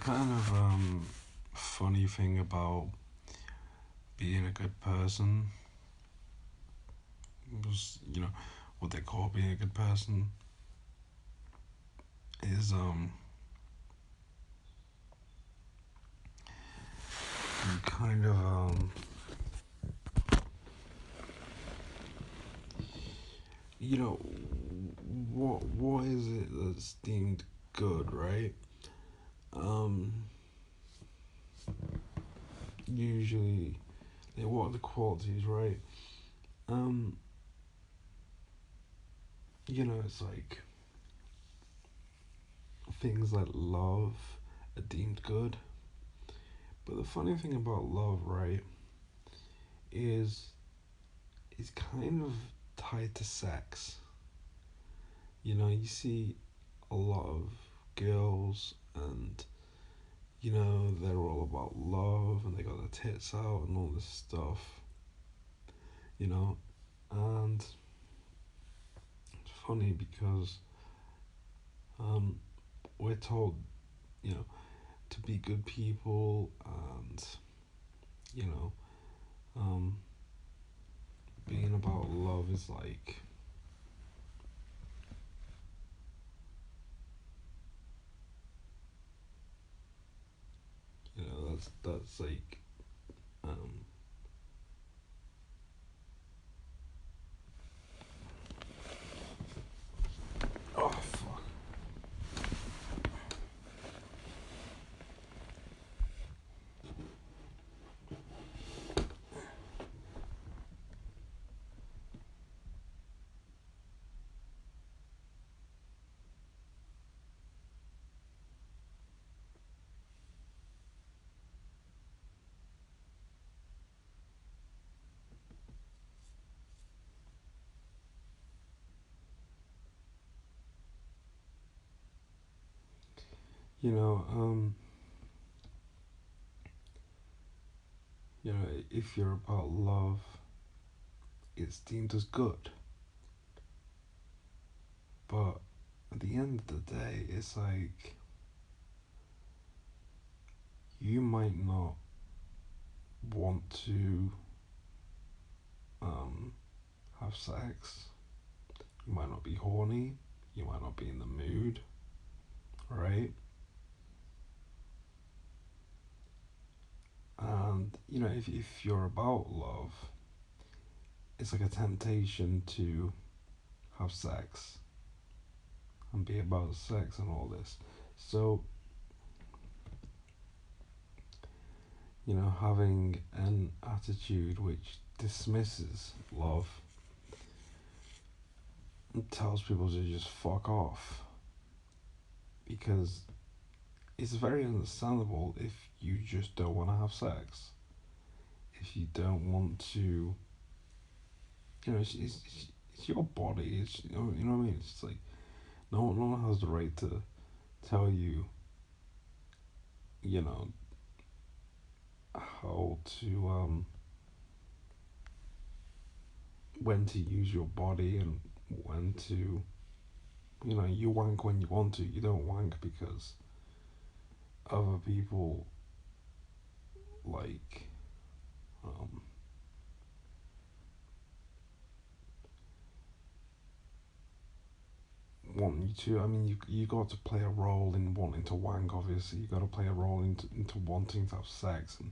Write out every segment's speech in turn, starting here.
kind of funny thing about being a good person was, what they call being a good person is you kind of you know what is it that's deemed good, right? Um Usually, what are the qualities, right? Um it's like things like love are deemed good. But the funny thing about love, right, is it's kind of tied to sex. You see a lot of girls and they're all about love and they got their tits out and all this stuff, you know. And it's funny because um we're told, you know, to be good people and, you know, um being about love is like, that's like um oh fuck. You know, if you're about love, it's deemed as good. But at the end of the day, it's like you might not want to um, have sex. You might not be horny. You might not be in the mood, right? And if you're about love, it's like a temptation to have sex and be about sex and all this. So having an attitude which dismisses love and tells people to just fuck off, because it's very understandable if you just don't want to have sex, if you don't want to, it's your body. It's you know what I mean. It's like no one has the right to tell you, you know, how to when to use your body and when to, you wank when you want to. You don't wank because other people like um want you to. I mean, you got to play a role in wanting to wank. Obviously, you got to play a role into wanting to have sex, and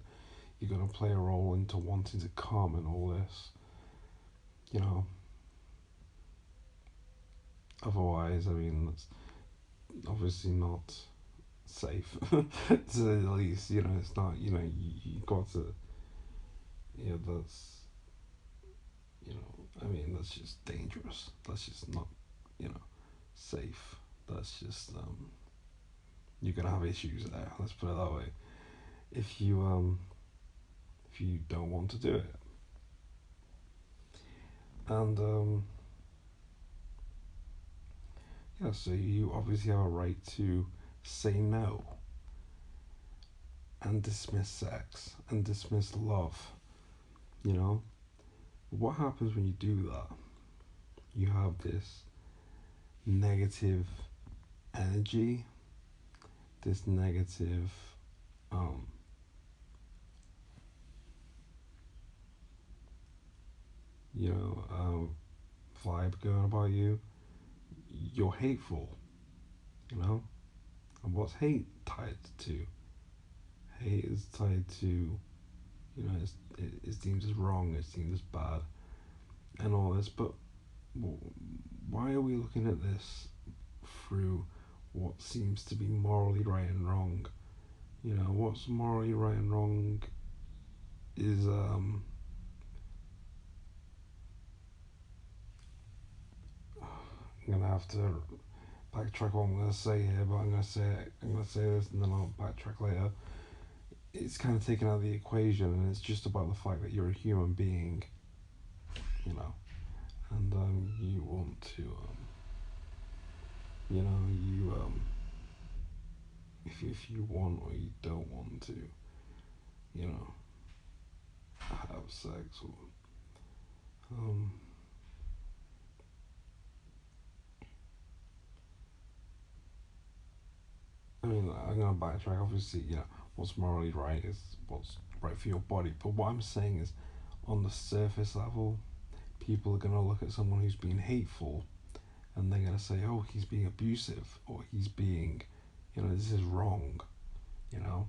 you got to play a role into wanting to come and all this. You know, otherwise, I mean, that's obviously not safe. To say the least, it's not. You got to. Yeah, that's. I mean, that's just dangerous. That's just not. You know, safe. That's just you're gonna have issues there. Let's put it that way. If you don't want to do it, and yeah, so you obviously have a right to say no and dismiss sex and dismiss love. You know, what happens when you do that? You have this negative energy, this negative um vibe going about you, you're hateful, you know? And what's hate tied to? Hate is tied to, it's deemed as wrong, it's deemed as bad, and all this. But why are we looking at this through what seems to be morally right and wrong? What's morally right and wrong is, I'm gonna have to backtrack what I'm gonna say here, but I'm gonna say this and then I'll backtrack later. It's kind of taken out of the equation, and it's just about the fact that you're a human being, you know, and you want to, if you want or you don't want to, you know, have sex or um, I mean, I'm gonna backtrack. Obviously, what's morally right is what's right for your body. But what I'm saying is, on the surface level, people are gonna look at someone who's being hateful, and they're gonna say, "Oh, he's being abusive," or "He's being, this is wrong," you know.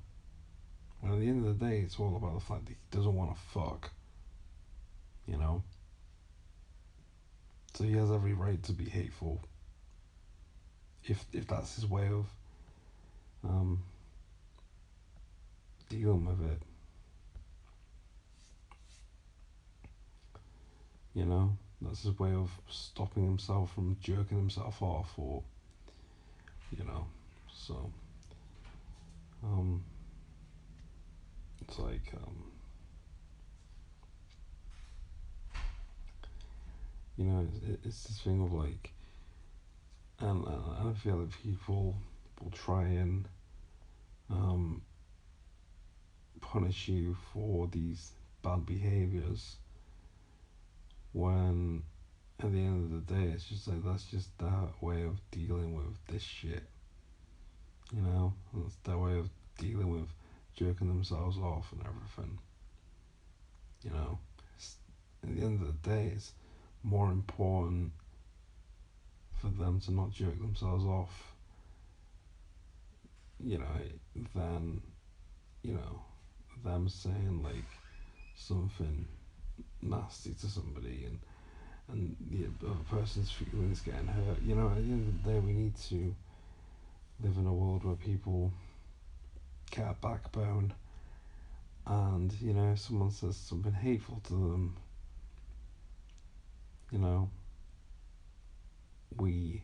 And at the end of the day, it's all about the fact that he doesn't want to fuck, you know. So he has every right to be hateful. If that's his way of um, dealing with it, that's his way of stopping himself from jerking himself off, or so um, it's like it's this thing of like, and I feel that people will try and um, punish you for these bad behaviors when at the end of the day it's just like that's just their way of dealing with this shit, that's their way of dealing with jerking themselves off and everything, you know it's, at the end of the day it's more important for them to not jerk themselves off, than them saying like something nasty to somebody, and the other person's feelings getting hurt. At the end of the day, we need to live in a world where people get a backbone, and if someone says something hateful to them, we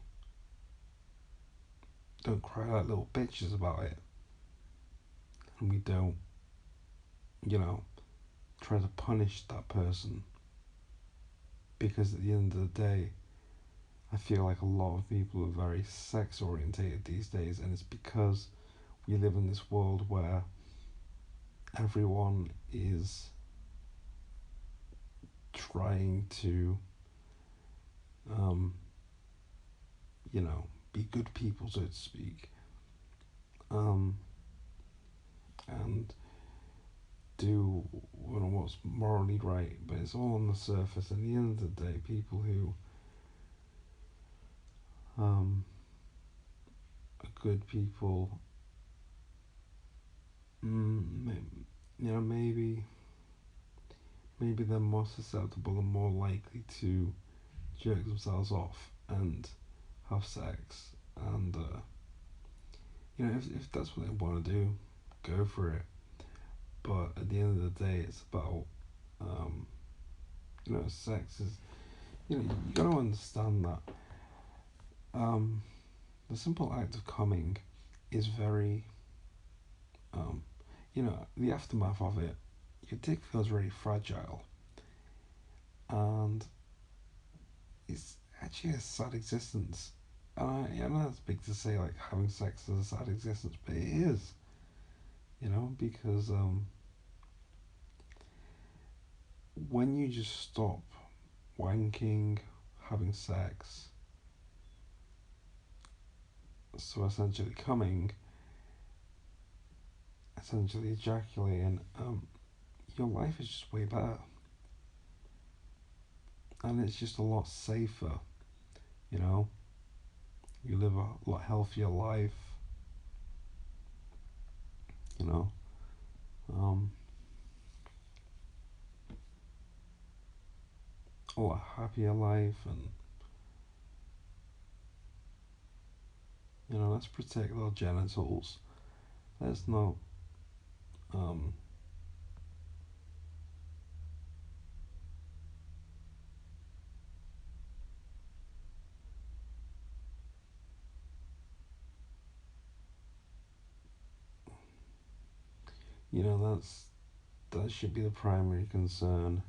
don't cry like little bitches about it, and we don't, you know, try to punish that person, because at the end of the day, I feel like a lot of people are very sex orientated these days, and it's because we live in this world where everyone is trying to, um, be good people, so to speak, um, and do what's morally right, but it's all on the surface. At the end of the day, people who are good people, maybe they're more susceptible and more likely to jerk themselves off and have sex, and if that's what they want to do, go for it. But at the end of the day, it's about sex is, you gotta understand that the simple act of coming is very the aftermath of it, your dick feels very fragile, and it's actually a sad existence. I know it's big to say like having sex is a sad existence, but it is, because when you just stop wanking, having sex, so essentially coming, essentially ejaculating, your life is just way better. And it's just a lot safer, you know? You live a lot healthier life, you know? Um, a lot happier life, and, you know, let's protect our genitals. Let's not, um, you know, that should be the primary concern.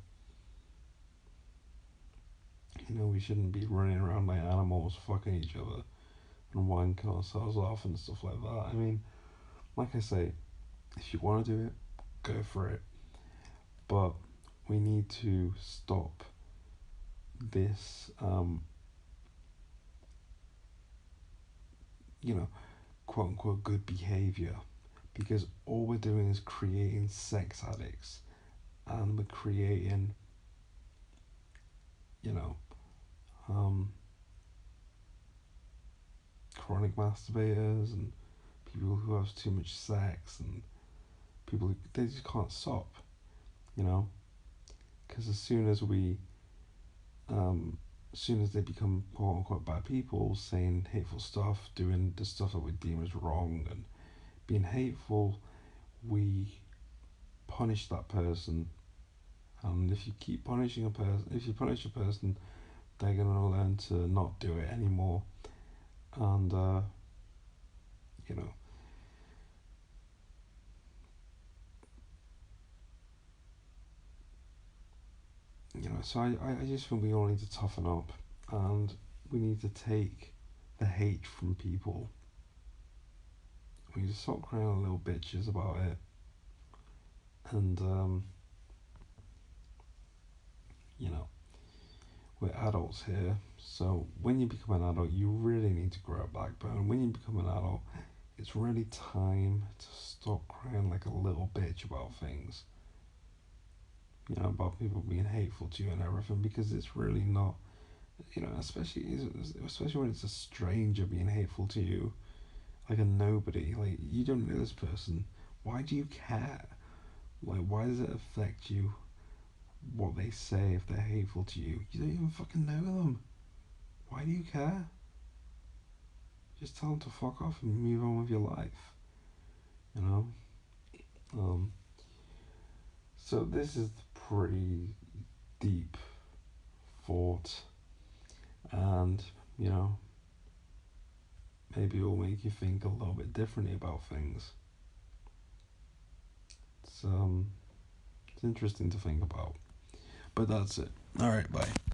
You know, we shouldn't be running around like animals, fucking each other and wanking ourselves off and stuff like that. I mean, like I say, if you want to do it, go for it. But we need to stop this, you know, quote unquote good behavior, because all we're doing is creating sex addicts, and we're creating, you know, um, chronic masturbators and people who have too much sex, and people who they just can't stop, you know, because as soon as they become quote unquote bad people, saying hateful stuff, doing the stuff that we deem as wrong and being hateful, we punish that person. And if you keep punishing a person, if you punish a person, they're gonna learn to not do it anymore. And you know, So I just think we all need to toughen up, and we need to take the hate from people. We need to stop crying like little bitches about it, and you know, we're adults here. So when you become an adult, you really need to grow a backbone. When you become an adult, it's really time to stop crying like a little bitch about things. You know, about people being hateful to you and everything, because it's really not. You know, especially when it's a stranger being hateful to you, like a nobody. Like, you don't know this person. Why do you care? Like, why does it affect you what they say if they're hateful to you? You don't even fucking know them. Why do you care? Just tell them to fuck off and move on with your life. You know. Um. So this is pretty deep thought, and you know, maybe it will make you think a little bit differently about things. It's interesting to think about. But that's it. All right, bye.